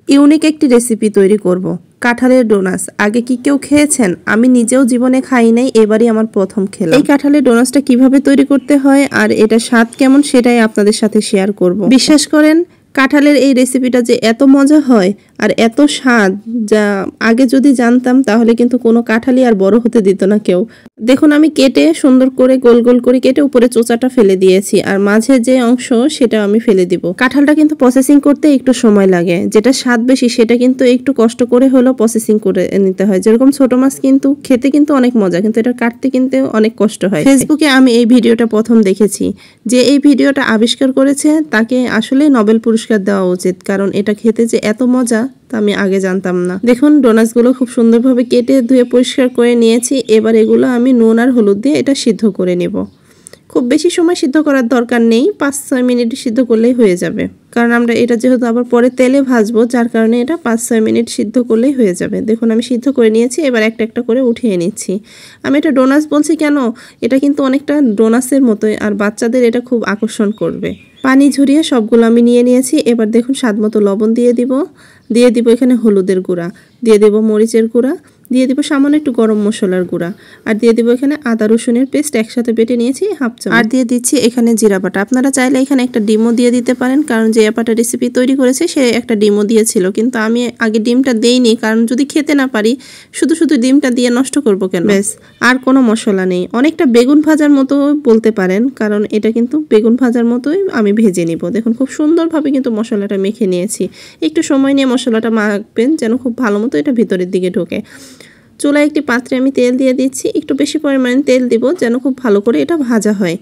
Unique একটি recipe তৈরি করব। কাঁঠালের ডোনাস আগে কি কেউ খেয়েছেন? আমি নিজেও জীবনে খাই নাই, এবারই আমার প্রথম খেলাম। এই কাঁঠালের ডোনাসটা কিভাবে তৈরি করতে হয় আর এটা স্বাদ কেমন সেটাই আপনাদের সাথে শেয়ার করব। বিশ্বাস করেন, কাঁঠালের এই রেসিপিটা যে এত মজা হয় আর এত স্বাদ, যা আগে যদি জানতাম তাহলে কিন্তু কোনো কাঁঠালই আর বড় হতে দিত না কেউ। দেখুন, আমি কেটে সুন্দর করে গোল গোল করে কেটে উপরে চোচাটা ফেলে দিয়েছি, আর মাঝে যে অংশ সেটা আমি ফেলে দিব। কাঁঠালটা কিন্তু প্রসেসিং করতে একটু সময় লাগে, যেটা স্বাদ বেশি সেটা কিন্তু একটু কষ্ট করে হলেও প্রসেসিং করে নিতে হয়। যেরকম ছোট মাছ কিন্তু খেতে কিন্তু অনেক মজা, কিন্তু এটা কাটতে কিন্তু অনেক কষ্ট হয়। ফেসবুকে আমি এই ভিডিওটা প্রথম দেখেছি। যে এই ভিডিওটা আবিষ্কার করেছে তাকে আসলে নোবেল পুরস্কার দেওয়া উচিত, কারণ এটা খেতে যে এত মজা তা আমি আগে জানতাম না। দেখুন, ডোনাটসগুলো খুব সুন্দরভাবে কেটে ধুয়ে পরিষ্কার করে নিয়েছি। এবার এগুলো আমি নুন আর হলুদ দিয়ে এটা সিদ্ধ করে নেব। খুব বেশি সময় সিদ্ধ করার দরকার নেই, 5-6 মিনিট সিদ্ধ করলেই হয়ে যাবে, কারণ আমরা এটা যেহেতু আবার পরে তেলে ভাজবো, যার কারণে এটা 5-6 মিনিট সিদ্ধ করলেই হয়ে যাবে। দেখুন, আমি সিদ্ধ করে নিয়েছি। এবার একটা একটা করে উঠিয়ে নিচ্ছি। আমি এটা ডোনাটস বলছি কেন, এটা কিন্তু অনেকটা ডোনাটসের মতোই, আর বাচ্চাদের এটা খুব আকর্ষণ করবে। পানি ঝরিয়ে সবগুলো আমি নিয়ে নিয়েছি। এবার দেখুন, স্বাদ মতো লবণ দিয়ে দিব এখানে হলুদের গুঁড়া, দিয়ে দেব মরিচের গুঁড়া, দিয়ে দিব সামান্য একটু গরম মশলার গুঁড়া, আর দিয়ে দিব এখানে আদা রসুনের পেস্ট একসাথে বেটে নিয়েছি 1/2 চামচ, আর দিয়ে দিচ্ছি এখানে জিরা বাটা। আপনারা চাইলে এখানে একটা ডিমও দিয়ে দিতে পারেন, কারণ যে আপাটা রেসিপি তৈরি করেছে সে একটা ডিমও দিয়েছিল, কিন্তু আমি আগে ডিমটা দেইনি, কারণ যদি খেতে না পারি শুধু শুধু ডিমটা দিয়ে নষ্ট করব কেন। ব্যাস, আর কোনো মশলা নেই। অনেকটা বেগুন ভাজার মতো বলতে পারেন, কারণ এটা কিন্তু বেগুন ভাজার মতোই আমি ভেজে নিব। দেখুন, খুব সুন্দরভাবে কিন্তু মশলাটা মেখে নিয়েছি। একটু সময় নিয়ে মশলাটা মাখবেন যেন খুব ভালো মতো এটা ভিতরের দিকে ঢোকে। চুলায় একটি পাত্রে আমি তেল দিয়ে দিচ্ছি, একটু বেশি পরিমাণে তেল দিব যেন খুব ভালো করে এটা ভাজা হয়।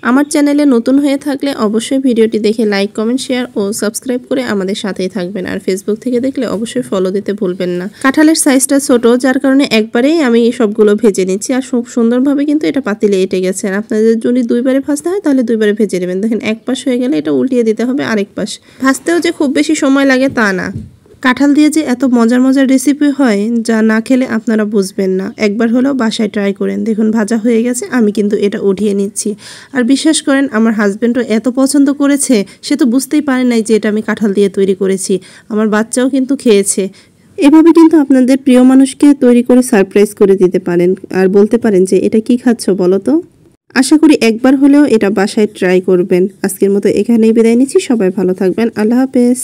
আমার চ্যানেলে নতুন হয়ে থাকলে অবশ্যই ভিডিওটি দেখে লাইক, কমেন্ট, শেয়ার ও সাবস্ক্রাইব করে আমাদের সাথেই থাকবেন, আর ফেসবুক থেকে দেখলে অবশ্যই ফলো দিতে ভুলবেন না। কাঁঠালের সাইজটা ছোট, যার কারণে একবারেই আমি সবগুলো ভেজে নিচ্ছি, আর খুব সুন্দরভাবে কিন্তু এটা পাতিলে এঁটে গেছে। আর আপনাদের যদি 2বারে ভাজতে হয় তাহলে 2বারে ভেজে নেবেন। দেখেন, এক পাশ হয়ে গেলে এটা উল্টিয়ে দিতে হবে আরেক পাশ। ভাজতেও যে খুব বেশি সময় লাগে তা না। কাঁঠাল দিয়ে যে এত মজার মজার রেসিপি হয় যা না খেলে আপনারা বুঝবেন না। একবার হলেও বাসায় ট্রাই করেন। দেখুন, ভাজা হয়ে গেছে, আমি কিন্তু এটা উঠিয়ে নিচ্ছি। আর বিশ্বাস করেন, আমার হাজব্যান্ডও এত পছন্দ করেছে, সে তো বুঝতেই পারে নাই যে এটা আমি কাঁঠাল দিয়ে তৈরি করেছি। আমার বাচ্চাও কিন্তু খেয়েছে। এভাবে কিন্তু আপনাদের প্রিয় মানুষকে তৈরি করে সারপ্রাইজ করে দিতে পারেন, আর বলতে পারেন যে এটা কি খাচ্ছ বলো তো। আশা করি একবার হলেও এটা বাসায় ট্রাই করবেন। আজকের মতো এখানেই বিদায় নিচ্ছি। সবাই ভালো থাকবেন। আল্লাহ হাফেজ।